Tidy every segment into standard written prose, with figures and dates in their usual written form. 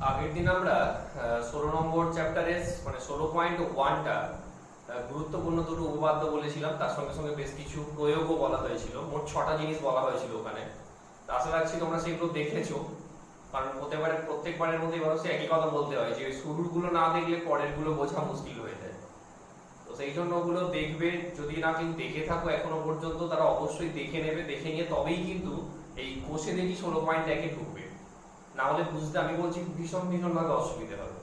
আগের দিন আমরা 16 নম্বর চ্যাপ্টারের মানে 16.1টা গুরুত্বপূর্ণ দুটো উপপাদ্য বলেছিলাম, তার সঙ্গে সঙ্গে বেশ কিছু প্রয়োগও বলা হয়েছিল। মোট 6টা জিনিস বলা হয়েছিল ওখানে। আশা রাখছি তোমরা সেগুলো দেখেছো, কারণ হতে পারে প্রত্যেকবারের মধ্যে এবারও সে একই কথা বলতে হয় যে শুরুর গুলো না দেখলে পরের গুলো বোঝা মুশকিল হয়ে যায়। তো সেই জন্য ওগুলো দেখবে, যদি না কেউ দেখে থাকো এখনো পর্যন্ত তারা অবশ্যই দেখে নেবে, দেখে নিয়ে তবেই কিন্তু এই কোষে দেখি 16.1-এ ঢুকবে, না হলে বুঝতে আমি বলছি ভীষণ ভাবে অসুবিধা হবে।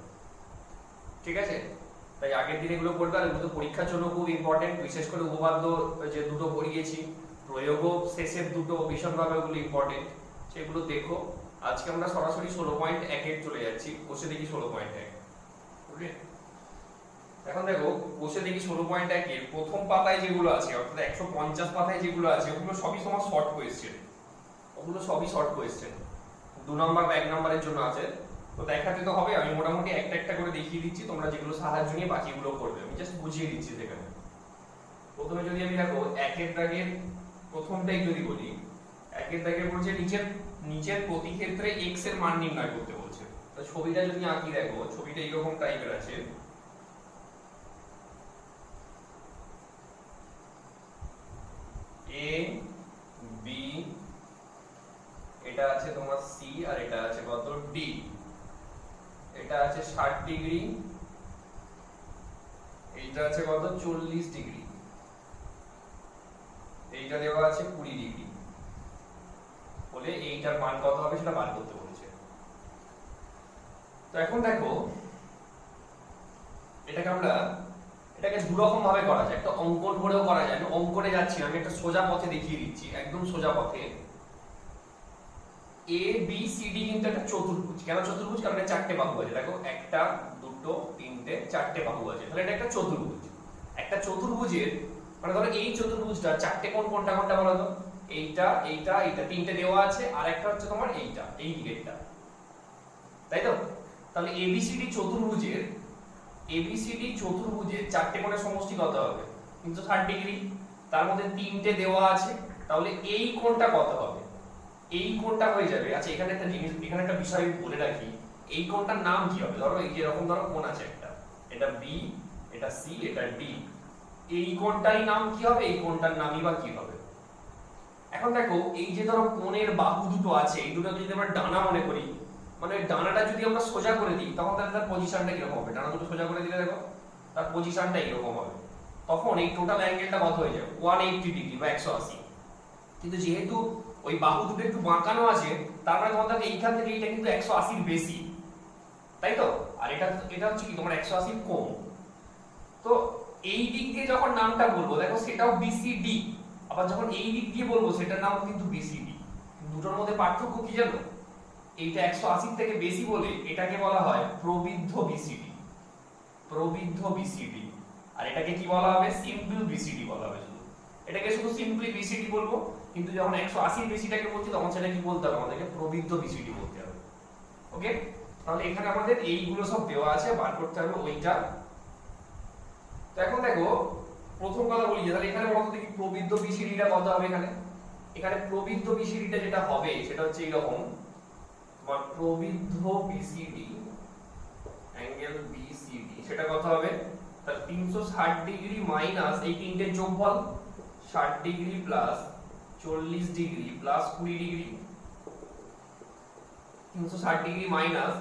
ঠিক আছে, তাই আগের দিন এগুলো করবে। আর এগুলো পরীক্ষার জন্য খুব ইম্পর্টেন্ট, বিশেষ করে উপপাদ্য যে দুটো পড়িয়েছি, প্রয়োগও শেষের দুটো ভীষণভাবে ওগুলো ইম্পর্টেন্ট, সেগুলো দেখো। আজকে আমরা সরাসরি 16.1-এ চলে যাচ্ছি, কোষে দেখি 16.1। ওকে, এখন দেখো কোষে দেখি 16.1-এর প্রথম পাতায় যেগুলো আছে, অর্থাৎ 150 পাতায় যেগুলো আছে, ওগুলো সবই তোমার শর্ট কোয়েশ্চেন। ওগুলো সবই শর্ট কোয়েশ্চেন, 2 নম্বর বা 1 নম্বরের জন্য আছে। তো দেখাতে তো হবে, আমি মোটামুটি একটা একটা করে দেখিয়ে দিচ্ছি, তোমরা যেগুলো সাহায্য নিয়ে বাকিগুলো করবে, আমি জাস্ট বুঝিয়ে দিচ্ছি। সেখানে প্রথমে যদি আমি দেখো একের দাগের প্রথমটাই যদি বলি, একের দাগের বলছে নিচের প্রতি ক্ষেত্রে x এর মান নির্ণয় করতে বলছে। তো ছবিটা যদি আঁকি, দেখো ছবিটা এরকম টাইপের আছে। a b, এটা আছে তোমার c, আর এটা আছে কত d। এটা আছে 60 ডিগ্রি, এইটা আছে কত 40 ডিগ্রি, এইটা দেওয়া আছে 20 ডিগ্রি। বলে এইটার মান কত হবে সেটা বার করতে বলেছে। তো এখন দেখো এটাকে দু রকম ভাবে করা যায়, একটা অঙ্কন করেও করা যায়। আমি অঙ্কনে যাচ্ছি না, আমি একটা সোজা পথে দেখিয়ে দিচ্ছি, একদম সোজা পথে। এ বি সি ডি কিন্তু একটা চতুর্ভুজ। কেন চতুর্ভুজ? কারণ এটা 4টে বাহু আছে। দেখো 1 2 3 4টে বাহু আছে, তাহলে এটা একটা চতুর্ভুজ। একটা চতুর্ভুজের মানে ধরো এই চতুর্ভুজটা 4টে কোণ কোনটা কোনটা বলো তো? এইটা এইটা এইটা 3টে দেওয়া আছে, আর একটা হচ্ছে তোমার এইটা, এই দিকেরটা, তাই তো? তাহলে এবিসিডি চতুর্ভুজের 4টে কোণের সমষ্টি কত হবে? 360 ডিগ্রি। তার মধ্যে 3টে দেওয়া আছে, তাহলে এই কোণটা কত হবে? এই কোণটা হয়ে যাবে। আচ্ছা, এখানে একটা বিষয় বলে রাখি, এই কোণটার নাম কি হবে? ধরো এই যে এরকম ধরো কোণ আছে একটা, এটা বি, এটা সি, এটা ডি। এই কোণটারই নাম কি হবে? এই কোণটার নামই বা কি হবে? এখন দেখো এই যে ধরো কোণের বাহু দুটো আছে, এই দুটো যদি আমরা ডানা মনে করি, মানে ডানাটা যদি আমরা সোজা করে দিই, তখন তার পজিশনটা কিরকম হবে? ডানা দুটো সোজা করে দিলে দেখো তার পজিশনটা এরকম হবে। তখন এই টোটাল অ্যাঙ্গেলটা কত হয়ে যাবে? 180 ডিগ্রি বা 180। কিন্তু যেহেতু ওই বাহু দুটো একটু বাঁকানো আছে, তার মানে তোমার এইখান থেকে এইটা কিন্তু 180 এর বেশি, তাই তো? আর এটা হচ্ছে কি তোমার 180 কম। তো এই দিক দিয়ে যখন নামটা বলবো, দেখো সেটাও বিসিডি, আবার যখন এই দিক দিয়ে বলবো সেটার নাম কিন্তু বিসিডি। দুটোর মধ্যে পার্থক্য কি জানো? এইটা 180 থেকে বেশি বলে এটাকে বলা হয় প্রবৃদ্ধ বিসিডি, আর এটাকে কি বলা হবে? সিম্পল বিসিডি বলা হবে। শুধু এটাকে শুধু সিম্পলি বিসিডি বলবো, কিন্তু যখন 180 এর বেশিটাকে বলছি তখন সেটা কি বলতে হবে? আমাদেরকে প্রবৃদ্ধ বিসিডি বলতে হবে। ওকে, তাহলে এখানে আমাদের এইগুলো সব দেওয়া আছে, বার করতে হবে ওইটা। তো এখন দেখো প্রথম কথা বলি, তাহলে এখানে বলতো দেখি প্রবৃদ্ধ বিসিডিটা কত হবে? এখানে প্রবৃদ্ধ বিসিডিটা যেটা হবে সেটা হচ্ছে এরকম, তোমার প্রবৃদ্ধ বিসিডি অ্যাঙ্গেল বিসিডি সেটা কত হবে? তাহলে 360 ডিগ্রি মাইনাস এই তিনটের যোগফল, 60 degree plus 40 degree plus 20 degree. 360 degree minus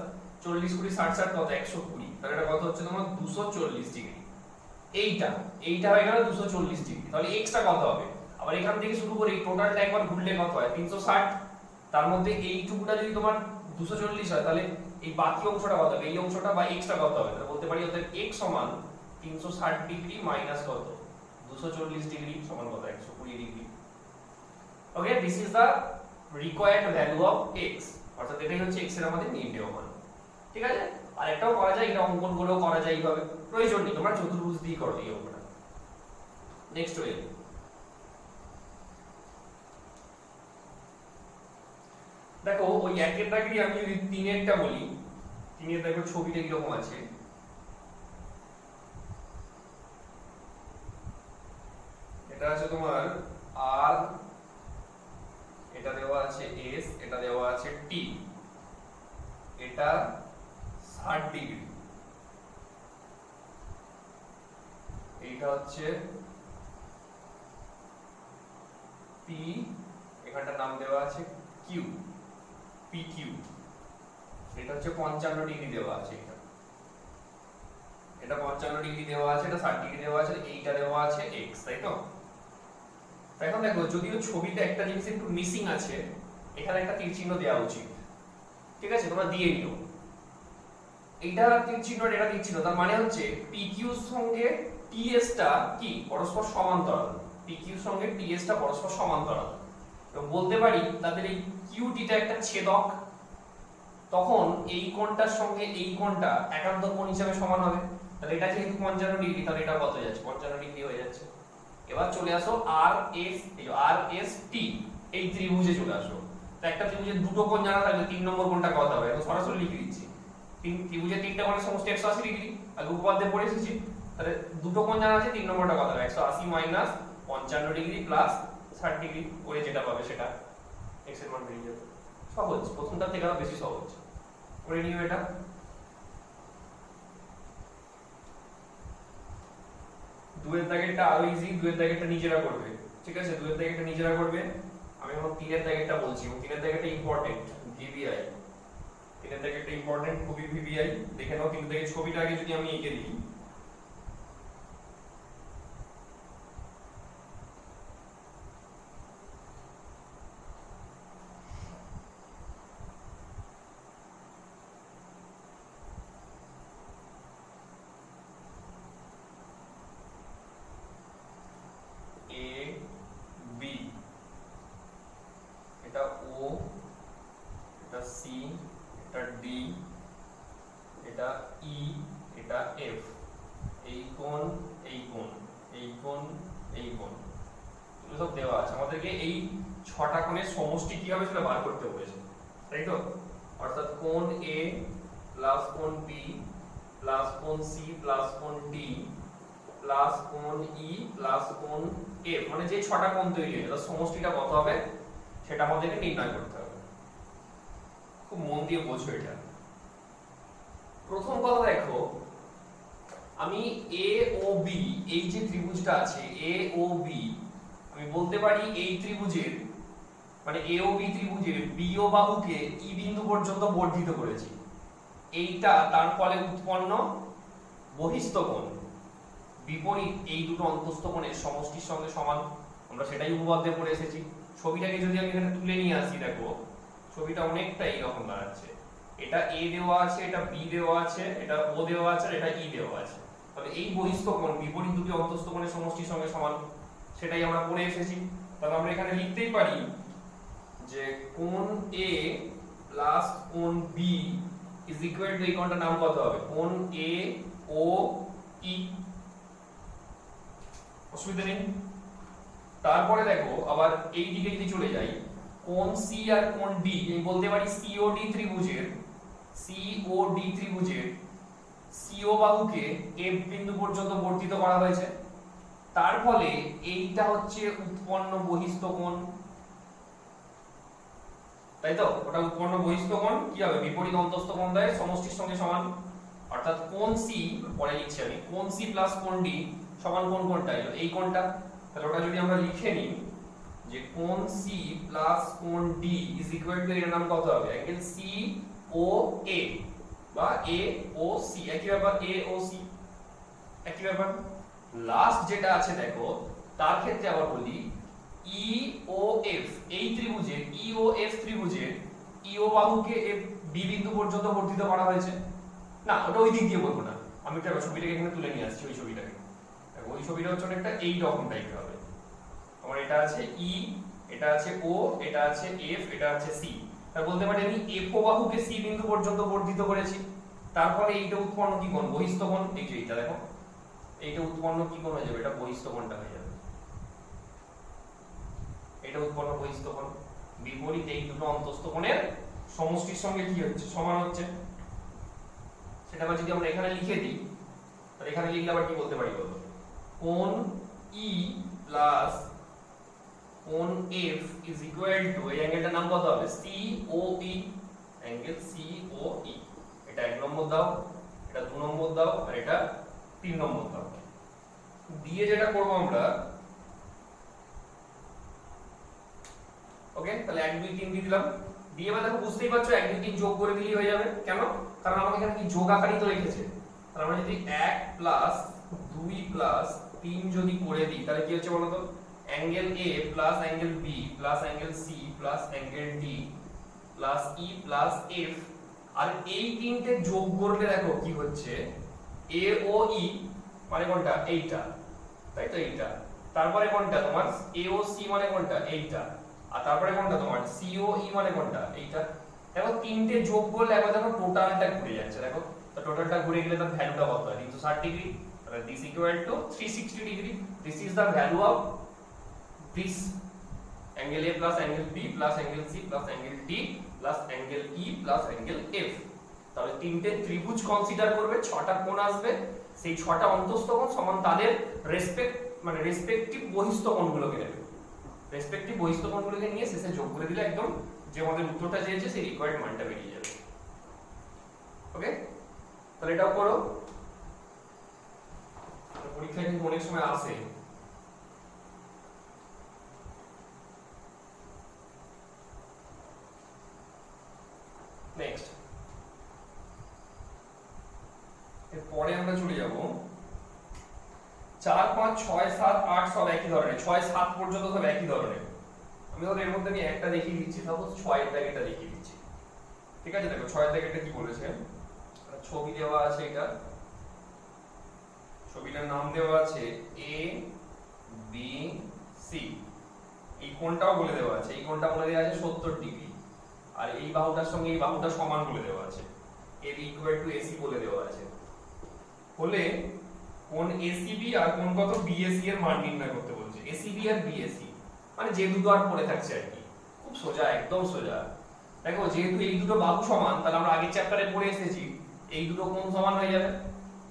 40 20 60 60 কত? 120। তাহলে এটা কত হচ্ছে তোমার? 240 ডিগ্রি। এইটা হয়ে গেল 240 ডিগ্রি। তাহলে এক্সটা কত হবে? আবার এখান থেকে শুরু করে এই টোটালটা একবার ঘুরলে কত হয়? 360। তার মধ্যে এইটুকুটা যদি তোমার 240 হয়, তাহলে এই বাকি অংশটা কত হবে? এই অংশটা বা এক্সটা কত হবে? তাহলে বলতে পারি অতএব x সমান 360 ডিগ্রি মাইনাস কত? 240 ডিগ্রি সমান কত? 120 degree. Okay, this is the required value of x, অর্থাৎ এটাই হচ্ছে x এর আমাদের নির্ণেয় মান। ঠিক আছে, আর একটাও করা যায়, এটা অঙ্কন করেও করা যায় এইভাবে, প্রয়োজন নেই তোমরা চতুর্ভুজ দিয়ে করো এই অঙ্কটা। নেক্সট ওয়ে, দেখো ওই একের দাগেরই আমি যদি তিনেরটা বলি, তিনের দেখো ছবিটা কিরকম আছে। এটা আছে তোমার আর, এটা দেওয়া আছে এস, এটা দেওয়া আছে টি, এটা 60 ডিগ্রি। এইটা হচ্ছে পি, এখানটার নাম দেওয়া আছে কিউ, পি কিউ। এটা হচ্ছে 55 ডিগ্রি দেওয়া আছে, এটা 55 ডিগ্রি দেওয়া আছে, এটা 60 ডিগ্রি দেওয়া আছে, এইটা দেওয়া আছে এক্স, তাই তো? এখন দেখো, যদিও ছবিতে একটা জিনিস একটু মিসিং আছে, এখানে একটা তীর চিহ্ন দেওয়া উচিত, ঠিক আছে? তোমরা দিয়ে নিও। এইটা তীর চিহ্ন, এটা তীর চিহ্ন, তার মানে হচ্ছে PQ এর সঙ্গে TS টা কি পরস্পর সমান্তরাল, PQ এর সঙ্গে TS টা পরস্পর সমান্তরাল। এবং বলতে পারি তাদের এই QT টা একটা ছেদক, তখন এই কোণটার সঙ্গে এই কোণটা একান্তর কোণ হিসাবে সমান হবে। তাহলে এটা যেহেতু 55 ডিগ্রি, তাহলে এটা কত যাচ্ছে? 55 ডিগ্রি হয়ে যাচ্ছে। এবার চলে আসো RS, এই RST, এই ত্রিভুজে চলে আসো। তো একটা ত্রিভুজের দুটো কোণ জানা থাকলে 3 নম্বর কোণটা কত হবে? এখন সরাসরি লিখে দিচ্ছি। ত্রিভুজের তিনটা কোণের সমষ্টি 180 ডিগ্রি, আর উপপাদ্যে পড়ে এসেছি। তাহলে দুটো কোণ জানা আছে, 3 নম্বরটা কত হবে? 180 মাইনাস 55 ডিগ্রি প্লাস 60 ডিগ্রি করে যেটা পাবে সেটা x এর মান বেরিয়ে যাবে। সহজ, প্রথমটা থেকে আরো বেশি সহজ। করে নিও এটা। দুয়ের দাগেরটা আরো ইজি, দুয়ের দাগেরটা নিজেরা করবে, ঠিক আছে? দুয়ের দাগেরটা নিজেরা করবে। আমি এখন তিনের দাগেরটা বলছি, এবং তিনের দাগেরটা ইম্পর্টেন্ট, ভিভিআই। তিনের দাগেরটা ইম্পর্টেন্ট, খুবই ভিভিআই। দেখে নাও তিন দাগের ছবিটা আগে যদি আমি এঁকে দিই। এই ছটা কোণের সমষ্টি কি হবে সেটা বার করতে বলেছে, তাই তো? অর্থাৎ কোণ A প্লাস কোণ B প্লাস কোণ C প্লাস কোণ D প্লাস কোণ E প্লাস কোণ F, মানে যে ছটা কোণ তৈরি হয় তার সমষ্টিটা কত হবে সেটা আমাদেরকে নির্ণয় করতে হবে। খুব মন দিয়ে বোঝো এটা। প্রথম কথা দেখো, আমি AOB, এই যে ত্রিভুজটা আছে AOB, আমি বলতে পারি এই ত্রিভুজের মানে AOB ত্রিভুজের BO বাহুকে E বিন্দু পর্যন্ত বর্ধিত করেছি। এইটা তার ফলে উৎপন্ন বহিস্থ কোণ বিপরীত এই দুটো অন্তস্থ কোণের সমষ্টির সঙ্গে সমান। আমরা সেটাই উপপাদ্যে পড়ে এসেছি। ছবিটাকে যদি আমি এখানে তুলে নিয়ে আসি, দেখো ছবিটা অনেকটা এইরকম দাঁড়াচ্ছে। এটা A দেওয়া আছে, এটা B দেওয়া আছে, এটা O দেওয়া আছে, আর এটা E দেওয়া আছে। তাহলে এই বহিস্থ কোণ বিপরীত দুটি অন্তস্থ কোণের সমষ্টির সঙ্গে সমান, সেটাই আমরা পড়ে এসেছি। তাহলে আমরা এখানে লিখতেই পারি যে কোণ A প্লাস কোণ B ইজ ইকুয়াল টু, এই কোণটার নাম কত হবে? কোণ AOE। অসুবিধা নেই। তারপরে দেখো আবার এই দিকে যদি চলে যাই, কোণ C আর কোণ D, আমি বলতে পারি COD ত্রিভুজের CO বাহুকে F বিন্দু পর্যন্ত বর্ধিত করা হয়েছে। তার ফলে এইটা হচ্ছে উৎপন্ন বহিস্থ কোণ, তাই তো? ওটা উৎপন্ন বহিস্থ কোণ কি হবে? বিপরীত অন্তস্থ কোণ দ্বয়ের সমষ্টির সঙ্গে সমান। অর্থাৎ কোণ C, পরে লিখছি আমি, কোণ C প্লাস কোণ D সমান কোন কোণটা এলো? এই কোণটা। তাহলে ওটা যদি আমরা লিখে নিই যে কোণ C প্লাস কোণ D ইজ ইকুয়াল টু, এর নাম কত হবে? অ্যাঙ্গেল COA বা AOC, একই ব্যাপার, AOC একই ব্যাপার। লাস্ট যেটা আছে দেখো, তার ক্ষেত্রে আবার বলি EOF, এই ত্রিভুজের EOF ত্রিভুজের EO বাহুকে B বিন্দু পর্যন্ত বর্ধিত করা হয়েছে। না, ওটা ওই দিক দিয়ে বলবো না, আমি একটা ছবিটাকে এখানে তুলে নিয়ে আসছি। ওই ছবিটাকে, ওই ছবিটা হচ্ছে একটা এই রকম টাইপের হবে। আমার এটা আছে E, এটা আছে O, এটা আছে F, এটা আছে C। তার বলতে পারি আমি FO বাহুকে C বিন্দু পর্যন্ত বর্ধিত করেছি। তারপরে এইটা উৎপন্ন কি কোণ? বহিস্থ কোণ। এই যে এইটা দেখো, এইটা উৎপন্ন কি কোণ হয়ে যাবে? এটা বহিস্থ কোণটা হয়ে যাবে। এটা উৎপন্ন বহিস্থ কোণ বিপরীত এই দুটো অন্তস্থ কোণের সমষ্টির সঙ্গে কি হচ্ছে? সমান হচ্ছে। সেটা যদি আমরা এখানে লিখে দিই, তাহলে এখানে লিখলে আবার কি বলতে পারি বলো? কোণ E প্লাস কোণ F ইজ ইকুয়াল টু, এই অ্যাঙ্গেলটার নাম কত হবে? COE, angle COE। এটা 1 নম্বর দাও, এটা 2 নম্বর দাও, আর এটা 3 নম্বর দাও। দিয়ে যেটা করব আমরা, ওকে, তাহলে 1 2 3 দিয়ে দিলাম। দিয়ে এবার দেখো বুঝতেই পারছো 1 2 3 যোগ করে দিলেই হয়ে যাবে। কেন? কারণ আমাকে এখানে কি যোগ আকারই তো রেখেছে। তাহলে আমরা যদি 1 প্লাস 2 প্লাস 3 যদি করে দিই তাহলে কি হচ্ছে বলো তো, angle A plus angle B plus angle C plus angle D plus E plus F, আর এই তিনটে যোগ করলে দেখো কি হচ্ছে, AOE মানে কোনটা, এইটা, তাই তো এইটা। তারপরে কোনটা তোমার AOC মানে কোনটা, এইটা। আর তারপরে কোনটা তোমার COE মানে কোনটা, এইটা। দেখো তিনটে যোগ করলে একবার দেখো টোটালটা ঘুরে যাচ্ছে। দেখো তো টোটালটা ঘুরে গেলে তার ভ্যালুটা কত হয়, 360 ডিগ্রি। তাহলে this equal to 360 degree. This is the value of this angle A plus angle B plus angle C plus angle D plus angle E plus angle F. তাহলে তিনটে ত্রিভুজ কনসিডার করবে, 6টা কোণ আসবে, সেই 6টা অন্তস্থ কোণ সমান তাদের রেসপেক্টিভ বহিস্থ কোণগুলোকে নেবে। রেসপেক্টিভ বহিস্থ কোণগুলোকে নিয়ে শেষে যোগ করে দিলে একদম যে আমাদের উত্তরটা চেয়েছে সেই রিকোয়ার্ড মানটা বেরিয়ে যাবে। ওকে, তাহলে এটাও করো। পরীক্ষায় কিন্তু অনেক সময় আসে। নেক্সট, এরপরে আমরা চলে যাব 4 5 6 7 8 সব একই ধরনের, 6 7 পর্যন্ত সব একই ধরনের। আমি ধরো এর মধ্যে আমি একটা দেখিয়ে দিচ্ছি, সাপোজ 6 এর দাগেটা দেখিয়ে দিচ্ছি। ঠিক আছে, দেখো 6 এর দাগেটা কি বলেছে, ছবি দেওয়া আছে, এটা ছবিটার নাম দেওয়া আছে A B C, এই কোণটাও বলে দেওয়া আছে, এই কোণটা বলে দেওয়া আছে 70 ডিগ্রি, আর এই বাহুটার সঙ্গে এই বাহুটা সমান বলে দেওয়া আছে, AB equal to AC বলে দেওয়া আছে। হলে কোণ ACB আর কোণ কত BAC এর মান নির্ণয় করতে বলছে। ACB আর BAC মানে যে দুটো আর পড়ে থাকছে আর কি, খুব সোজা, একদম সোজা। দেখো যেহেতু এই দুটো বাহু সমান, তাহলে আমরা আগের চ্যাপ্টারে পড়ে এসেছি এই দুটো কোণ সমান হয়ে যাবে।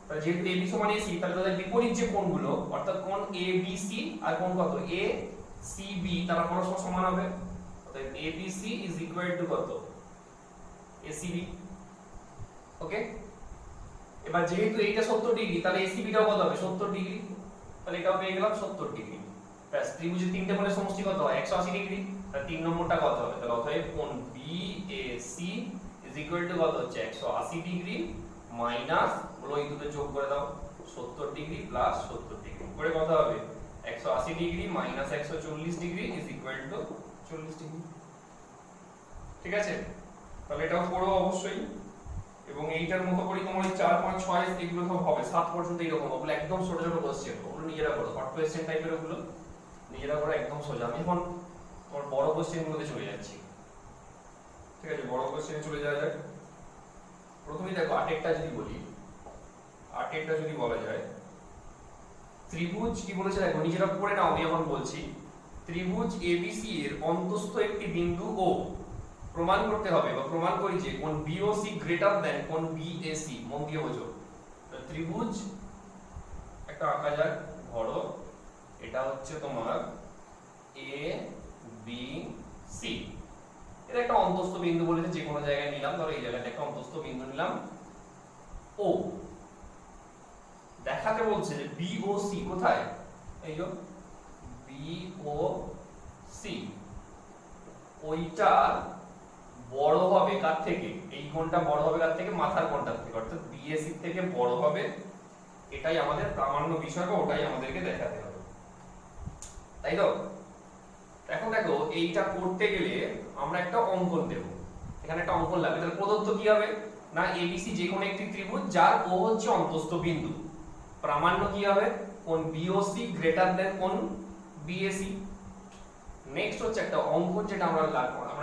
তাহলে যেহেতু AB সমান AC, তাহলে তাদের বিপরীত যে কোণগুলো অর্থাৎ কোণ ABC আর কোণ কত ACB তারা পরস্পর সমান হবে। অর্থাৎ ABC is equal to কত, ACB। ওকে, এবার যেহেতু এইটা 70 ডিগ্রি, তাহলে ACB টাও কত হবে, 70 ডিগ্রি। তাহলে এটাও পেয়ে গেলাম 70 ডিগ্রি। ব্যাস, ত্রিভুজের তিনটে কোণের সমষ্টি কত হয়, 180 ডিগ্রি। তাহলে 3 নম্বরটা কত হবে, তাহলে অতএব কোণ BAC is equal to কত হচ্ছে 180 ডিগ্রি মাইনাস, বলো এই দুটো যোগ করে দাও, 70 ডিগ্রি প্লাস 70 ডিগ্রি করে কত হবে, 180 degree minus 140 degree is equal to 40 degree. ঠিক আছে, তাহলে এটাও পড়ো অবশ্যই। এবং এইটার মতো করে তোমার 4 5 6 এগুলো সব হবে, 7 পর্যন্ত এরকম, ওগুলো একদম ছোট ছোট কোশ্চেন, ওগুলো নিজেরা করো, শর্ট কোশ্চেন টাইপের, ওগুলো নিজেরা করো, একদম সোজা। আমি এখন তোমার বড় কোশ্চেন গুলোতে চলে যাচ্ছি। ঠিক আছে, বড় কোশ্চেনে চলে যাওয়া যাক। প্রথমেই দেখো 8 যদি বলি, 8 যদি বলা যায়, ত্রিভুজ কি বলেছে দেখো, নিজেরা পড়ে নাও, আমি এখন বলছি। ত্রিভুজ ABC এর অন্তস্থ একটি বিন্দু O প্রমাণ করতে হবে, বা প্রমাণ করি যে কোণ BOC গ্রেটার দ্যান কোণ BAC। মন দিয়ে বোঝো, ত্রিভুজ একটা আঁকা যাক, ধরো এটা হচ্ছে তোমার ABC, এটা একটা অন্তস্থ বিন্দু বলেছে, যে কোনো জায়গায় নিলাম, ধরো এই জায়গাটা একটা অন্তস্থ বিন্দু নিলাম O। দেখাতে বলছে যে BOC কোথায়, এই যে BOC, ওইটা বড় হবে কার থেকে, এই কোণটা বড় হবে কার থেকে, মাথার কোণটার থেকে, অর্থাৎ BAC থেকে বড় হবে। এটাই আমাদের প্রামাণ্য বিষয়, ওটাই আমাদেরকে দেখাতে হবে, তাই তো। এখন দেখো এইটা করতে গেলে আমরা একটা অঙ্কন দেব, এখানে একটা অঙ্কন লাগবে। তাহলে প্রদত্ত কি হবে না, ABC যে কোনো একটি ত্রিভুজ যার O হচ্ছে অন্তস্থ বিন্দু, প্রামাণ্য কি হবে, কোণ BOC গ্রেটার দ্যান কোণ BAC। নেক্সট হচ্ছে একটা অঙ্কন, যেটা আমরা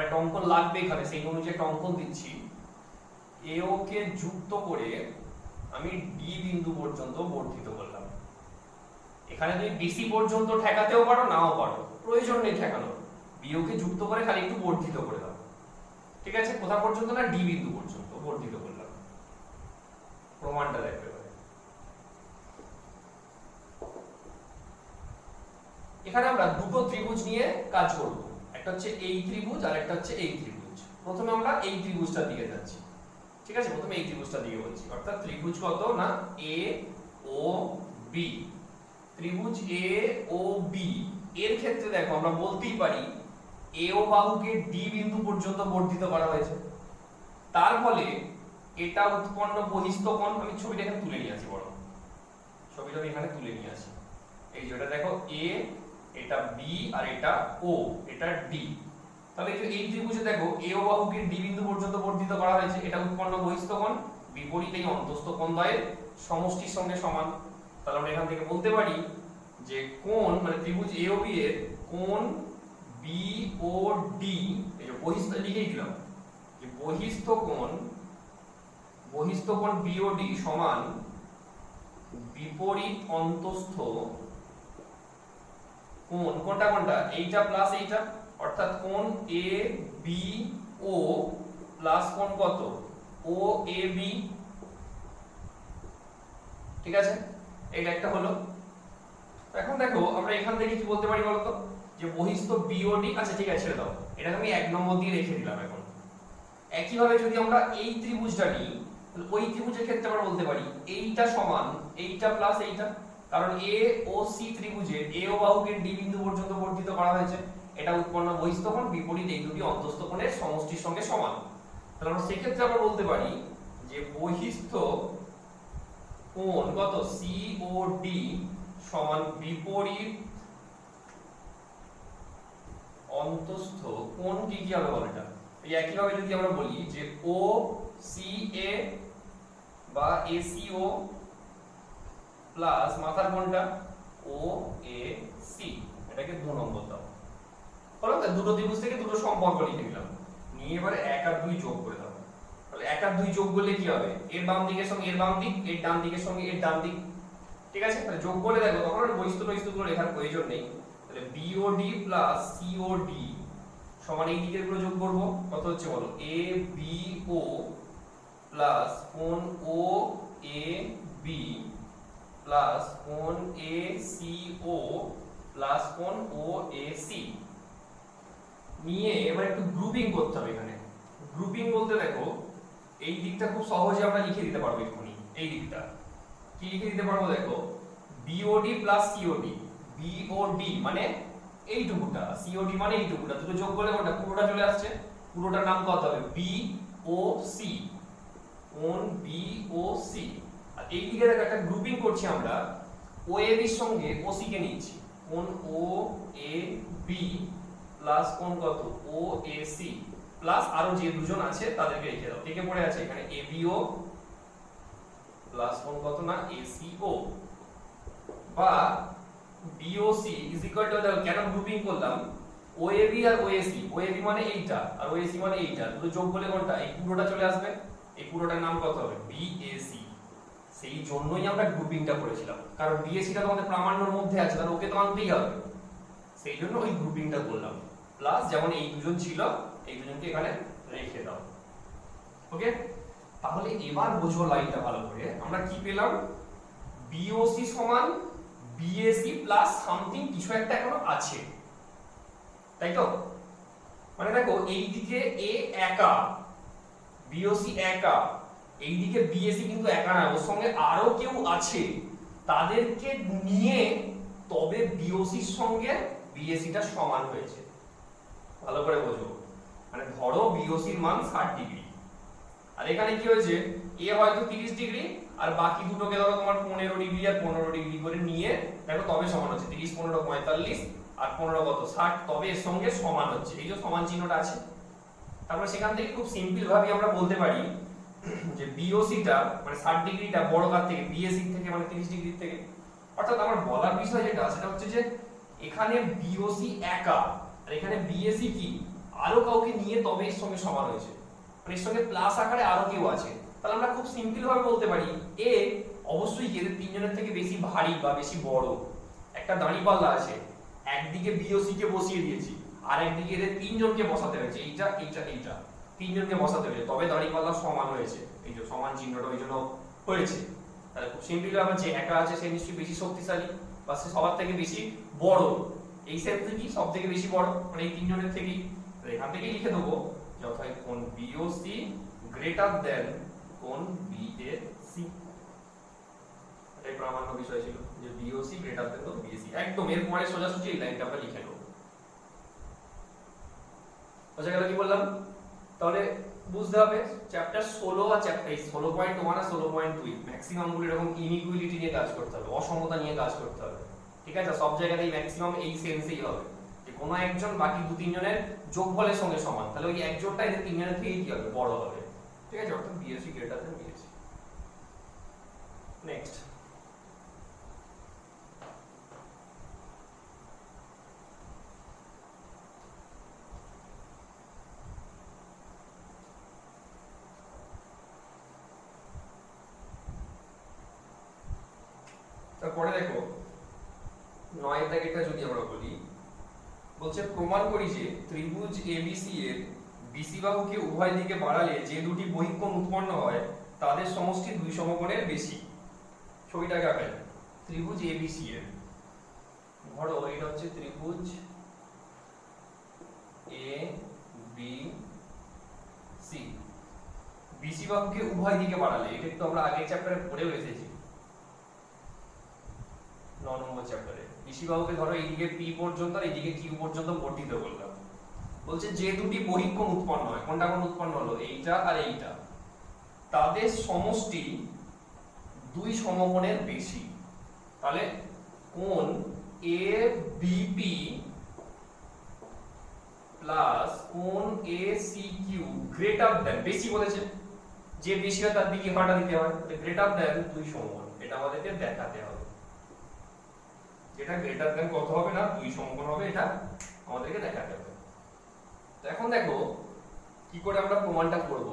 একটা অঙ্কন লাগবে এখানে, সেই অনুযায়ী একটা অঙ্কন দিচ্ছি। AO কে যুক্ত করে আমি D বিন্দু পর্যন্ত বর্ধিত করলাম। এখানে তুমি BC পর্যন্ত ঠেকাতেও পারো, নাও পারো, প্রয়োজন নেই ঠেকানোর। BO কে যুক্ত করে খালি একটু বর্ধিত করে দাও। ঠিক আছে, কোথা পর্যন্ত না, D বিন্দু পর্যন্ত বর্ধিত করলাম। প্রমাণটা দেখবে, এখানে আমরা দুটো ত্রিভুজ নিয়ে কাজ করব, একটা হচ্ছে এই ত্রিভুজ আর একটা হচ্ছে এই ত্রিভুজ। প্রথমে আমরা এই ত্রিভুজটার দিকে যাচ্ছি। ঠিক আছে, প্রথমে এই ত্রিভুজটা দিকে বলছি, অর্থাৎ ত্রিভুজ কত না এ ও বি। ত্রিভুজ এ ও বি এর ক্ষেত্রে দেখো আমরা বলতেই পারি এ ও বাহুকে ডি বিন্দু পর্যন্ত বর্ধিত করা হয়েছে, তার ফলে এটা উৎপন্ন বহিস্থ কোণ, আমি ছবিটা এখানে তুলে নিয়ে আসি, বড় ছবিটা আমি এখানে তুলে নিয়ে আসি। এই যে এটা দেখো এ, এটা বি আর এটা ও, এটা ডি। তাহলে এই ত্রিভুজে দেখো এ ও বাহুকে ডি বিন্দু পর্যন্ত বর্ধিত করা হয়েছে, এটা উৎপন্ন বহিস্থ কোণ বিপরীত এই অন্তস্থ কোণ দ্বয়ের সমষ্টির সঙ্গে সমান। তাহলে আমরা এখান থেকে বলতে পারি যে কোণ মানে ত্রিভুজ এ ও বি এর কোণ বি ও ডি, এই যে বহিস্থ লিখেই দিলাম যে বহিস্থ কোণ বি ও ডি সমান বিপরীত অন্তস্থ কোণ, কোনটা কোনটা এইটা প্লাস এইটা, অর্থাৎ কোণ এ বি ও প্লাস কোণ কত ও এ বি। ঠিক আছে, এটা একটা হলো। এখন দেখো আমরা এখান থেকে কি বলতে পারি বলতো, যে বহিস্থ বিওডি, আচ্ছা ঠিক আছে ছেড়ে দাও, এটাকে আমি 1 নম্বর দিয়ে রেখে দিলাম। এখন একইভাবে যদি আমরা এই ত্রিভুজটা নিই, তাহলে ওই ত্রিভুজের ক্ষেত্রে আমরা বলতে পারি এইটা সমান এইটা প্লাস এইটা, কারণ এ ও সি ত্রিভুজে এ ও বাহুকে ডি বিন্দু পর্যন্ত বর্ধিত করা হয়েছে, এটা উৎপন্ন বহিস্থ কোণ বিপরীত এই দুটি অন্তস্থ কোণের সমষ্টির সঙ্গে সমান। তাহলে আমরা সেই ক্ষেত্রে আমরা বলতে পারি যে বহিস্থ কোণ কত সি ও ডি সমান বিপরীত অন্তস্থ কোণ কি কি হবে বলো এটা। এই একইভাবে যদি আমরা বলি যে ও সি এ বা এ সি ও প্লাস মাথার কোণটা ও এ সি, এটাকে 2 নম্বর দাও। বলো তো দুটো ত্রিভুজ থেকে দুটো সম্পর্ক লিখে দিলাম, নিয়ে এবারে 1 আর 2 যোগ করে দাও। তাহলে 1 আর 2 যোগ করলে কি হবে, এর বাম দিকের সঙ্গে এর বাম দিক, এর ডান দিকের সঙ্গে এর ডান দিক। ঠিক আছে, তাহলে যোগ করে দেখো তখন আর বহিস্থ লেখার প্রয়োজন নেই। তাহলে বিওডি প্লাস সিওডি সমান এই দিকের গুলো যোগ করব, কত হচ্ছে বলো এ বি ও প্লাস কোণ ও এ বি প্লাস কোণ এ সি ও প্লাস কোণ ও এ সি। নিয়ে এবার একটু গ্রুপিং করতে হবে। এখানে গ্রুপিং বলতে দেখো এই দিকটা খুব সহজে আমরা লিখে দিতে পারবো এক্ষুনি। এই দিকটা কি লিখে দিতে পারবো দেখো, বিওডি প্লাস সিওডি। বিওডি মানে এইটুকুটা, সিওডি মানে এইটুকুটা, দুটো যোগ করলে কোনটা পুরোটা চলে আসছে, পুরোটার নাম কত হবে বি ও সি, কোণ বি ও সি। আর এই দিকে দেখো একটা গ্রুপিং করছি আমরা, ও এ বি এর সঙ্গে ও সি কে নিচ্ছি, কোণ ও এ বি প্লাস কোণ কত ও এ সি প্লাস আরো যে দুজন আছে তাদেরকে রেখে দাও। কে পড়ে আছে এখানে এ বি ও প্লাস কোণ কত না এ সি ও, বা BOC ইজ ইকুয়াল টু, কেন গ্রুপিং করলাম OAB আর OAC, OAB মানে এইটা আর OAC মানে এইটা, দুটো যোগ করলে কোনটা এই পুরোটা চলে আসবে, এই পুরোটার নাম কত হবে BAC। সেই জন্যই আমরা গ্রুপিংটা করেছিলাম, কারণ BAC টা তোমাদের প্রামাণ্যের মধ্যে আছে, তাহলে ওকে তো আনতেই হবে, সেই জন্য ওই গ্রুপিংটা করলাম। প্লাস যেমন এই দুজন ছিল এই দুজনকে এখানে রেখে দাও। ওকে, তাহলে এবার বুঝো লাইনটা ভালো করে, আমরা কি পেলাম BOC সমান BAC প্লাস সামথিং কিছু একটা এখনো আছে, তাই তো? মানে দেখো এইদিকে A একা, BOC একা, এইদিকে BAC কিন্তু একা না, ওর সঙ্গে আরো কেউ আছে, তাদেরকে নিয়ে তবে BOC এর সঙ্গে BAC টা সমান হয়েছে। ভালো করে বোঝো, মানে ধরো BOC এর মান 60 ডিগ্রি, আর এখানে কি হয়েছে A হয়তো 30 ডিগ্রি আর বাকি দুটোকে ধরো তোমার 15 ডিগ্রি আর 15 ডিগ্রি করে নিয়ে দেখো তবে সমান হচ্ছে, 30 15 45 আর 15 কত 60, তবে এর সঙ্গে সমান হচ্ছে, এই যে সমান চিহ্নটা আছে। তারপরে সেখান থেকে খুব সিম্পল ভাবে আমরা বলতে পারি যে BOC টা মানে 60 ডিগ্রিটা বড় কার থেকে, BAC থেকে মানে 30 ডিগ্রি থেকে। অর্থাৎ আমার বলার বিষয় যেটা সেটা হচ্ছে যে এখানে BOC একা আর এখানে BAC কি আরো কাউকে নিয়ে তবে এর সঙ্গে সমান হয়েছে, মানে এর সঙ্গে প্লাস আকারে আরো কেউ আছে। তাহলে আমরা খুব সিম্পল ভাবে বলতে পারি A অবশ্যই এদের তিনজনের থেকে বেশি ভারী বা বেশি বড়। একটা দাঁড়িপাল্লা আছে, একদিকে BOC কে বসিয়ে দিয়েছি আর একদিকে এদের তিনজনকে বসাতে হয়েছে, এইটা এইটা এইটা তিনজনকে বসাতে হয়েছে, তবে দাঁড়িপাল্লা সমান হয়েছে, এই যে সমান চিহ্নটা ওই জন্য হয়েছে। তাহলে খুব সিম্পল ভাবে যে একা আছে সে নিশ্চয়ই বেশি শক্তিশালী বা সে সবার থেকে বেশি বড়, এই ক্ষেত্রে কি সব থেকে বেশি বড়, মানে এই তিনজনের থেকেই। এখান থেকেই লিখে দেবো যথায় কোণ BOC গ্রেটার দেন কোণ বিএসি। এটাই প্রামাণ্য বিষয় ছিল যে বিওসি গ্রেটার দেন বিএসি। একদম এর পরে সোজাসুজি এই লাইনটা আমরা লিখে নেব। বোঝা গেল কি বললাম? তাহলে বুঝতে হবে চ্যাপ্টার 16 আর চ্যাপ্টার 16.1 আর 16.2 ম্যাক্সিমাম গুলো এরকম ইনইকুয়ালিটি নিয়ে কাজ করতে হবে, অসমতা নিয়ে কাজ করতে হবে। ঠিক আছে, সব জায়গাতেই ম্যাক্সিমাম এই সেন্সেই হবে যে কোনো একজন বাকি দু তিনজনের যোগফলের সঙ্গে সমান, তাহলে ওই একজনটা এদের তিনজনের থেকে কি হবে, বড় হবে। ঠিক আছে, অর্থাৎ BAC greater than BAC. Next তারপরে দেখো 9 দাগেরটা যদি আমরা বলি, বলছে প্রমাণ করি যে ত্রিভুজ এবিসি এর বিসি বাহুকে উভয় দিকে বাড়ালে যে দুটি বহিঃকোণ উৎপন্ন হয় তাদের সমষ্টি দুই সমকোণের বেশি। ছবিটাকে আঁকাই। ত্রিভুজ এবিসি এর, ধরো এটা হচ্ছে ত্রিভুজ এ বি সি, বিসি বাহুকে উভয় দিকে বাড়ালে, এটা একটু আমরা আগের চ্যাপ্টারে পড়েও এসেছি 9 নম্বর চ্যাপ্টারে। বিসি বাহুকে ধরো এইদিকে পি পর্যন্ত আর এইদিকে কিউ পর্যন্ত বর্ধিত করলাম। বলছে যে দুটি বহিঃকোণ উৎপন্ন হয়, কোনটা কোণ উৎপন্ন হলো, এইটা আর এইটা, তাদের সমষ্টি দুই সমকোণের বেশি। তাহলে কোণ এ বিপি প্লাস কোণ A C Q greater than, বেশি বলেছে, যে বেশি হয় তার দিকে হাঁটা দিতে হয়, গ্রেটার দেন দুই সমকোণ, এটা আমাদেরকে দেখাতে হবে। এটা গ্রেটার দেন কত হবে না, দুই সমকোণ হবে, এটা আমাদেরকে দেখাতে হবে। তো এখন দেখো কি করে আমরা প্রমাণটা করব।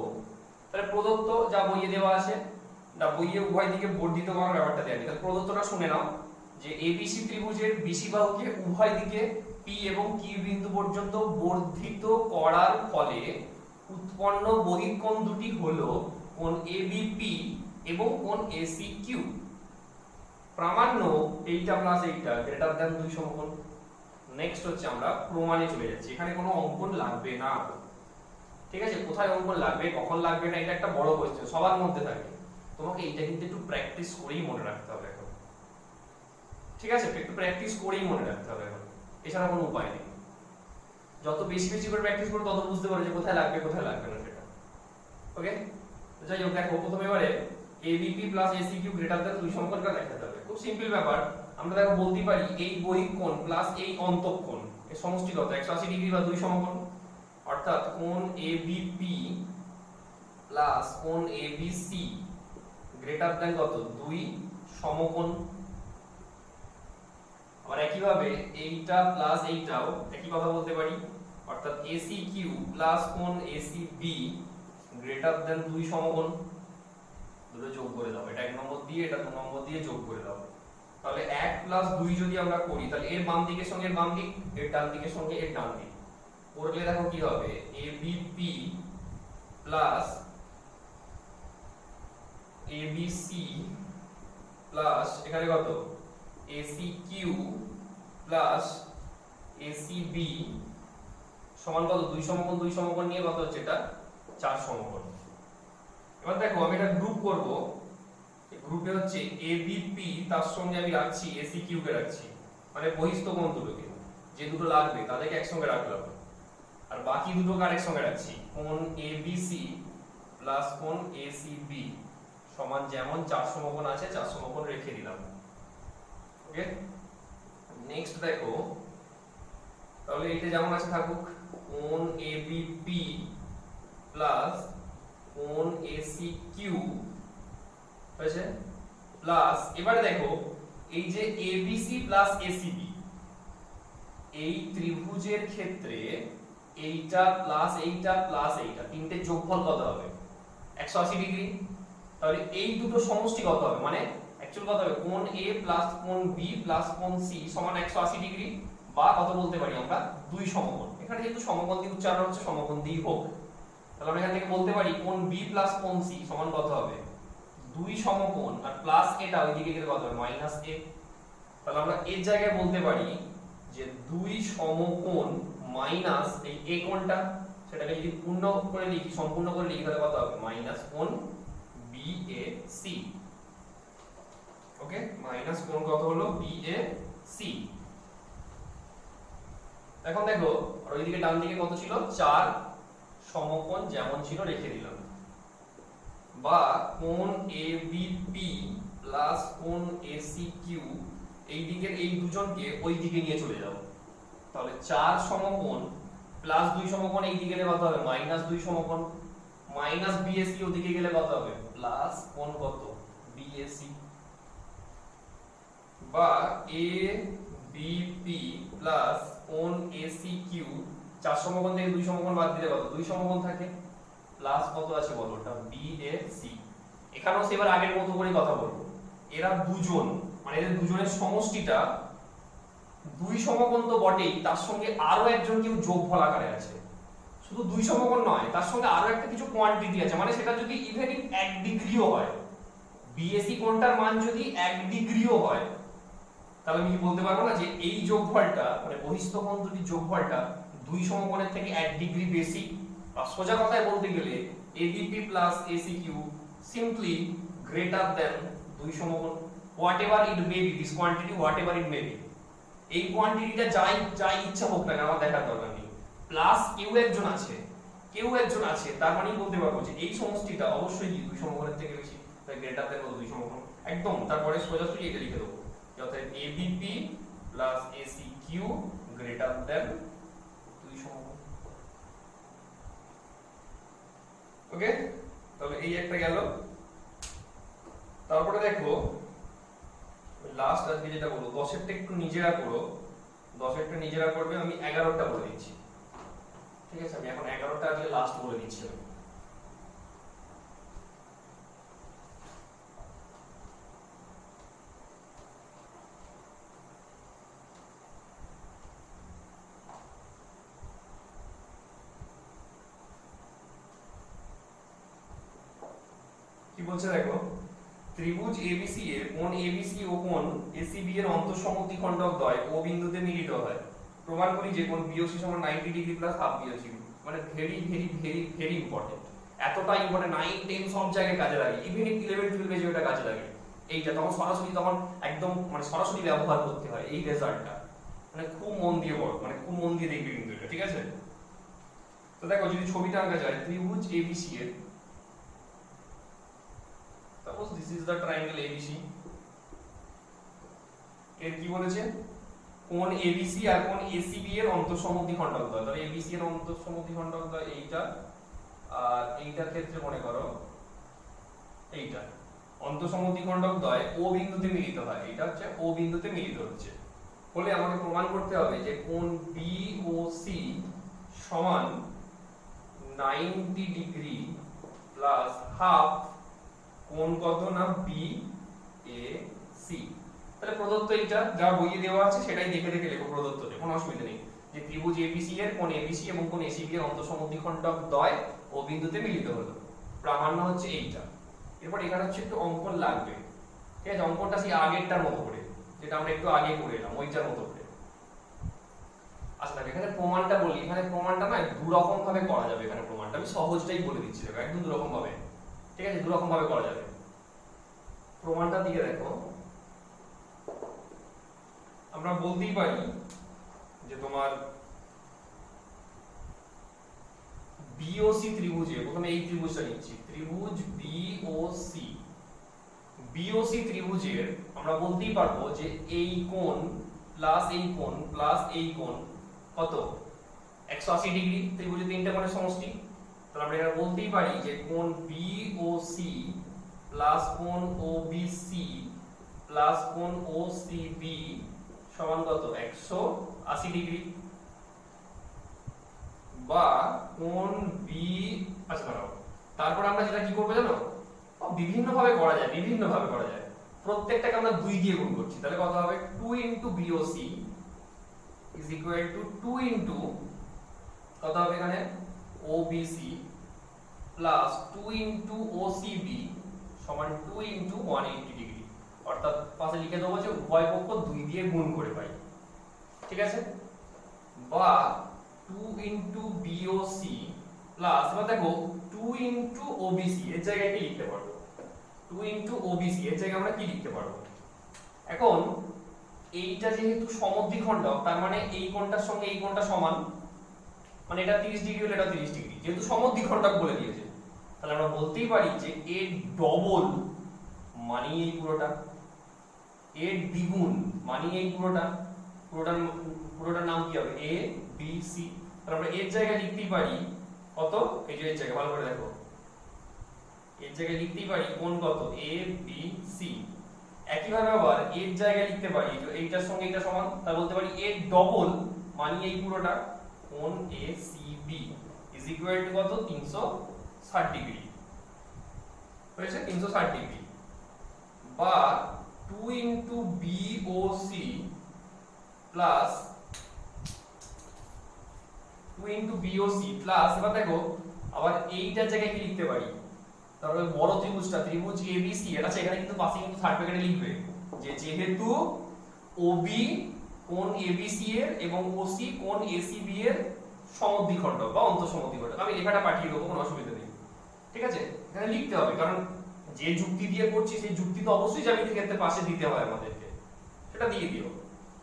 তাহলে প্রদত্ত যা বইয়ে দেওয়া আছে, না বইয়ে উভয় দিকে বর্ধিত করার ব্যাপারটা দেওয়া আছে, তাহলে প্রদত্তটা শুনে নাও যে এবিসি ত্রিভুজের বিসি বাহুকে উভয় দিকে পি এবং কিউ বিন্দু পর্যন্ত বর্ধিত করার ফলে উৎপন্ন বহিঃকোণ দুটি হলো কোণ এবিপি এবং কোণ এসি কিউ। প্রামাণ্য এইটা প্লাস এইটা গ্রেটার দেন দুই সমকোণ। নেক্সট হচ্ছে আমরা প্রমাণে চলে যাচ্ছি, এখানে কোনো অঙ্কন লাগবে না। ঠিক আছে, কোথায় অঙ্কন লাগবে কখন লাগবে না এটা একটা বড় কোশ্চেন, সবার মধ্যে থাকে। তোমাকে এইটা কিন্তু একটু প্র্যাকটিস করেই মনে রাখতে হবে এখন। ঠিক আছে, একটু প্র্যাকটিস করেই মনে রাখতে হবে এখন, এছাড়া কোনো উপায় নেই। যত বেশি বেশি করে প্র্যাকটিস করো তত বুঝতে পারো যে কোথায় লাগবে কোথায় লাগবে না সেটা। ওকে, যাই হোক, দেখো প্রথমে এবারে ABP plus ACQ greater than দুই সমকোণটা দেখাতে হবে। খুব সিম্পল ব্যাপার, আমরা দেখো বলতে পারি এই বহিঃকোণ প্লাস এই অন্তঃকোণ এর সমষ্টি কত, 180 ডিগ্রি বা দুই সমকোণ। অর্থাৎ কোণ ABP প্লাস কোণ ABC গ্রেটার দেন কত, দুই সমকোণ। আবার একই ভাবে এইটা প্লাস এইটাও একই কথা বলতে পারি, অর্থাৎ ACQ প্লাস কোণ ACB গ্রেটার দেন দুই সমকোণ। দুটো যোগ করে দাও, এটা 1 নম্বর দিয়ে এটা 2 নম্বর দিয়ে যোগ করে দাও। তাহলে 1 প্লাস 2 যদি আমরা করি, তাহলে এর বাম দিকের সঙ্গে এর বাম দিক, এর ডান দিকের সঙ্গে এর ডান দিক করলে দেখো কি হবে, ABP প্লাস ABC প্লাস এখানে কত ACQ প্লাস ACB সমান কত, দুই সমকোণ নিয়ে কত হচ্ছে, এটা 4 সমকোণ। এবার দেখো আমি এটা গ্রুপ করব, গ্রুপে হচ্ছে ABP তার সঙ্গে আমি রাখছি ACQ কে রাখছি, মানে বহিস্থ কোণ দুটোকে, যে দুটো লাগবে তাদেরকে একসঙ্গে রাখলাম। আর বাকি দুটোকে আরেকসঙ্গে রাখছি, কোণ ABC প্লাস কোণ ACB সমান যেমন 4 সমকোণ আছে 4 সমকোণ রেখে দিলাম। ওকে, নেক্সট দেখো, তাহলে এটা যেমন আছে থাকুক, কোণ ABP প্লাস কোণ ACQ হয়েছে, প্লাস এবারে দেখো এই যে ABC প্লাস ACB, এই ত্রিভুজের ক্ষেত্রে এইটা প্লাস এইটা প্লাস এইটা তিনটে যোগফল কত হবে, 180 ডিগ্রি। তাহলে এই দুটো সমষ্টি কত হবে, মানে অ্যাকচুয়াল কত হবে, কোণ A প্লাস কোণ B প্লাস কোণ C সমান 180 ডিগ্রি, বা কত বলতে পারি আমরা, দুই সমকোণ। এখানে যেহেতু সমকোণ দিয়ে উচ্চারণ হচ্ছে, সমকোণ দিয়ে হোক, তাহলে আমরা এখান থেকে বলতে পারি কোণ B প্লাস কোণ C সমান কত হবে, দুই সমকোণ, আর প্লাস এটা ওইদিকে গেলে কত হবে, মাইনাস a। তাহলে আমরা এর জায়গায় বলতে পারি যে দুই সমকোণ মাইনাস এই a কোণটা, সেটাকে যদি পূর্ণ করে লিখি, সম্পূর্ণ করে লিখি, তাহলে কত হবে, মাইনাস কোণ B BAC। ওকে, মাইনাস কোণ কত হলো BAC। এখন দেখো আর ওইদিকে ডান দিকে কত ছিল 4 সমকোণ যেমন ছিল রেখে দিলাম, বা কোণ ABP প্লাস কোণ ACQ এই দিকের এই দুজনকে ওই দিকে নিয়ে চলে যাও, তাহলে 4 সমকোণ প্লাস 2 সমকোণ এই দিকে গেলে কত হবে মাইনাস 2 সমকোণ, মাইনাস BAC ওদিকে গেলে কত হবে প্লাস কোণ কত BAC, বা ABP প্লাস কোণ ACQ 4 সমকোণ থেকে 2 সমকোণ বাদ দিলে কত 2 সমকোণ থাকে, প্লাস কত আছে বলো ওটা BAC। এখানেও সেবার আগের মতো করে কথা বলবো, এরা দুজন মানে এদের দুজনের সমষ্টিটা 2 সমকোণ তো বটেই, তার সঙ্গে আরো একজন কেউ যোগফল আকারে আছে। শুধু 2 সমকোণ নয়, তার সঙ্গে আরো একটা কিছু কোয়ান্টিটি আছে, মানে সেটা যদি ইভেন 1 ডিগ্রিও হয়, BAC কোণটার মান যদি 1 ডিগ্রিও হয়, তাহলে আমি কি বলতে পারবো না যে এই যোগফলটা মানে বহিস্থ কোণ দুটির যোগফলটা 2 সমকোণের থেকে 1 ডিগ্রি বেশি। বা সোজা কথায় বলতে গেলে ABP plus ACQ simply greater than 2 সমকোণ, whatever it may be, this quantity whatever it may be, এই কোয়ান্টিটিটা যাই ইচ্ছা হোক না আমার দেখার দরকার নেই, প্লাস কেউ একজন আছে তার মানেই বলতে পারবো যে এই সমষ্টিটা অবশ্যই 2 সমকোণের থেকে বেশি, তাই গ্রেটার দ্যান 2 সমকোণ একদম। তারপরে সোজাসুজি এটা লিখে দেবো, অর্থাৎ ABP plus ACQ greater than 2 সমকোণ। ওকে, তাহলে এই একটা গেল। তারপরে দেখো লাস্ট আজকে যেটা বলবো 10এরটা একটু নিজেরা করো, 10এরটা নিজেরা করবে, আমি 11টা বলে দিচ্ছি, ঠিক আছে? আমি এখন 11টা আজকে লাস্ট বলে দিচ্ছি। কি বলছে দেখো, ত্রিভুজ ABC এর কোণ ABC ও কোণ ACB এর অন্তঃসমদ্বিখণ্ডক দ্বয় O বিন্দুতে মিলিত হয়। প্রমাণ করি যে কোণ BOC সমান 90 ডিগ্রি প্লাস হাফ BOC। মানে very very very very important, এতটা ইম্পর্টেন্ট 9 10 সব জায়গায় কাজে লাগে, ইভেন 11 12 এ যেটা কাজে লাগে এইটা তখন একদম মানে সরাসরি ব্যবহার করতে হয় এই রেজাল্টটা, মানে খুব মন দিয়ে পড়ো, মানে খুব মন দিয়ে দেখবে কিন্তু এটা, ঠিক আছে? তো দেখো যদি ছবিটা আঁকা যায় ত্রিভুজ ABC এর, suppose this is the triangle ABC, এর কি বলেছে কোণ ABC আর কোণ ACB এর অন্তঃসমদ্বিখণ্ডক দ্বয়, তাহলে ABC এর অন্তঃসমদ্বিখণ্ডক দ্বয় এইটা, আর এইটার ক্ষেত্রে মনে করো এইটা অন্তঃসমদ্বিখণ্ডক দ্বয় O বিন্দুতে মিলিত হয়, এটা হচ্ছে O বিন্দুতে মিলিত হচ্ছে, বলে আমাকে প্রমাণ করতে হবে যে কোণ BOC সমান 90 ডিগ্রি প্লাস হাফ কোণ কত না BAC। তাহলে প্রদত্ত এইটা যা বইয়ে দেওয়া আছে সেটাই দেখে দেখে লেখো প্রদত্ততে, কোনো অসুবিধা নেই, যে ত্রিভুজ ABC এর কোণ ABC এবং কোণ ACB এর অন্তঃসমদ্বিখণ্ডক দ্বয় O বিন্দুতে মিলিত হলো, প্রামাণ্য হচ্ছে এইটা। এরপর এখানে হচ্ছে একটু অঙ্কন লাগবে, ঠিক আছে? অঙ্কনটা সেই আগেরটার মতো করে, যেটা আমরা একটু আগে করে এলাম ওইটার মতো করে। আচ্ছা এখানে প্রমাণটা বলি, এখানে প্রমাণটা না দু রকম ভাবে করা যাবে, এখানে প্রমাণটা আমি সহজটাই বলে দিচ্ছি দেখো, একদম দু রকম ভাবে, ঠিক আছে? দু রকম ভাবে করা যাবে। প্রমাণটা দিকে দেখো, আমরা বলতেই পারি যে তোমার BOC ত্রিভুজে, প্রথমে এই ত্রিভুজটা নিচ্ছি, ত্রিভুজ BOC ত্রিভুজের আমরা বলতেই পারবো যে এই কোণ প্লাস এই কোণ প্লাস এই কোণ কত 180 ডিগ্রি, ত্রিভুজের তিনটা কোণের সমষ্টি। তাহলে আমরা এটা বলতেই পারি যে কোণ BOC প্লাস কোণ OBC প্লাস কোণ OCB সমান কত 180 ডিগ্রি, বা কোণ B, আচ্ছা দাঁড়াও, তারপর আমরা যেটা কি করবো জানো, বিভিন্ন ভাবে করা যায়, প্রত্যেকটাকে আমরা 2 দিয়ে গুণ করছি, তাহলে কত হবে 2 into BOC is equal to 2 into কত হবে এখানে OBC প্লাস 2 into OCB সমান 2 into 180 ডিগ্রি, অর্থাৎ পাশে লিখে দেবো যে উভয় পক্ষ 2 দিয়ে গুণ করে পাই, ঠিক আছে? বা 2 into BOC প্লাস, এবার দেখো 2 into OBC এর জায়গায় কি লিখতে পারবো, 2 ইনটু ওবিসি এর জায়গায় আমরা কি লিখতে পারবো? এখন এইটা যেহেতু সমদ্বিখণ্ডক, তার মানে এই কোণটার সঙ্গে এই কোণটা সমান, মানে এটা 30 ডিগ্রি হলে এটা 30 ডিগ্রি, যেহেতু সমদ্বিখণ্ডক বলে দিয়েছে, তাহলে আমরা বলতেই পারি যে এর ডবল মানে এই পুরোটা, এর দ্বিগুণ মানে এই পুরোটার নাম কি হবে? A B C. তাহলে আমরা এর জায়গায় লিখতেই পারি কত? এই যে এর জায়গায় ভালো করে দেখো, এর জায়গায় লিখতেই পারি কোণ কত? A B C. একইভাবে আবার এর জায়গায় লিখতে পারি যে এইটার সঙ্গে এটা সমান, তাহলে বলতে পারি এর ডবল মানে এই পুরোটা কোণ A C B is equal to কত? 360 ডিগ্রি। হয়েছে 360 ডিগ্রি। বা 2 into BOC plus 2 into BOC plus, এবার দেখো আবার এইটার জায়গায় কি লিখতে পারি? তারপরে বড় ত্রিভুজটা, ত্রিভুজ এবিসি, এটা এখানে কিন্তু পাশে কিন্তু থার্ড ব্র্যাকেটে লিখবে যে যেহেতু ওবি কোণ এবিসি এর এবং ওসি কোণ এসিবি এর সমদ্বিখণ্ডক বা অন্তঃসমদ্বিখণ্ডক। আমি লেখাটা পাঠিয়ে দেবো, কোনো অসুবিধা নেই, ঠিক আছে? এখানে লিখতে হবে, কারণ যে যুক্তি দিয়ে করছি সেই যুক্তি তো অবশ্যই জ্যামিতিক ক্ষেত্রে পাশে দিতে হয় আমাদেরকে, সেটা দিয়ে দিও।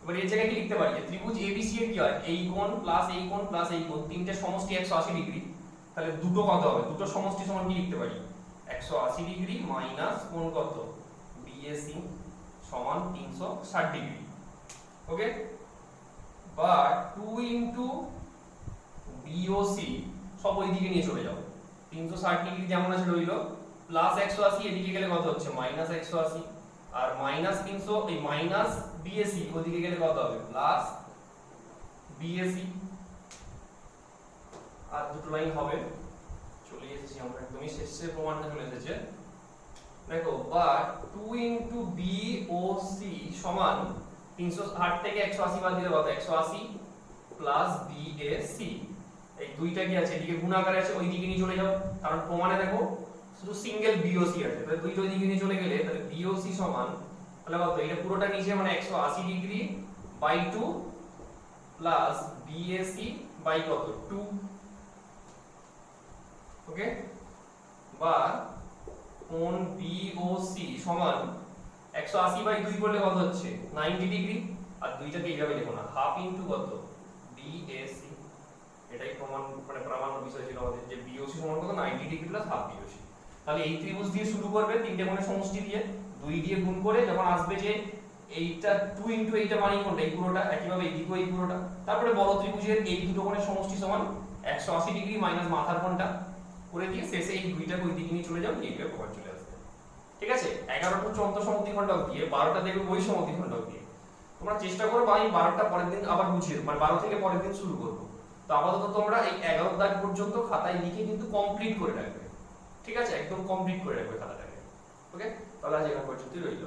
এবার এর জায়গায় কি লিখতে পারি? যে ত্রিভুজ এবিসি এর কি হয়? এই কোণ প্লাস এই কোণ প্লাস এই কোণ, তিনটে সমষ্টি 180 ডিগ্রি। তাহলে দুটো কত হবে? দুটো সমষ্টি সমান কি লিখতে পারি? 180 ডিগ্রি মাইনাস কোণ কত? বিএসি সমান 360 ডিগ্রি। ওকে? বা 2 ইনটু বিওসি সব ওই দিকে নিয়ে চলে যাও, 360 ডিগ্রি যেমন আছে রইলো, প্লাস 180 এদিকে গেলে কত হচ্ছে? মাইনাস 180, আর মাইনাস 300 এই মাইনাস বিএসি ওদিকে গেলে কত হবে? Plus BAC. আর দুটো লাইন হবে, চলে এসেছি আমরা একদমই শেষের প্রমাণটা চলে এসেছে। দেখো বা 2 ইনটু বিওসি সমান 360 থেকে 180 বাদ দিলে কত? 180 প্লাস বিএসি। এই দুইটা কি আছে? এদিকে গুণাকারে আছে, ওই দিকে নিয়ে চলে যাও, কারণ প্রমাণে দেখো শুধু সিঙ্গেল বিওসি আছে, তাহলে দুইটা ওই দিকে নিয়ে চলে গেলে তাহলে বিওসি সমান তাহলে কত? এটা পুরোটা নিচে মানে 180 degree by 2 plus BAC by কত? 2। ওকে? বা কোণ বিওসি সমান 180 বাই 2 করলে কত হচ্ছে? 90 ডিগ্রি। আর দুইটাকে এইভাবে লিখো না, হাফ ইনটু কত? বিএসি। এটাই প্রমাণ, মানে প্রামাণ্য বিষয় ছিল আমাদের, যে বিওসি সমান কত? 90 ডিগ্রি প্লাস হাফ বিওসি। তাহলে এই ত্রিভুজ দিয়ে শুরু করবে, তিনটে কোণের সমষ্টি দিয়ে 2 দিয়ে গুণ করে যখন আসবে যে এইটা 2 ইনটু এইটা মানে কোনটা? এই পুরোটা। একইভাবে এইদিকেও এই পুরোটা। তারপরে বড় ত্রিভুজের এই দুটো কোণের সমষ্টি সমান 180 ডিগ্রি মাইনাস মাথার কোণটা করে দিয়ে শেষে এই দুইটাকে ওই দিকে নিয়ে চলে যাও, এইভাবে প্রমাণ চলে আসবে। ঠিক আছে? 11টা হচ্ছে অন্তঃসমদ্বিখণ্ডক দিয়ে, 12টা দেখবে বহিঃসমদ্বিখণ্ডক দিয়ে। তোমরা চেষ্টা করো, বা আমি 12টা পরের দিন আবার বুঝিয়ে দেব, মানে 12 থেকে পরের দিন শুরু করব। তো আপাতত তোমরা এই 11 দাগ পর্যন্ত খাতায় লিখে কিন্তু কমপ্লিট করে রাখবে। ঠিক আছে? একদম কমপ্লিট করে রাখবে খাতাটাকে। ওকে? তাহলে আজ এখান পর্যন্তই রইল।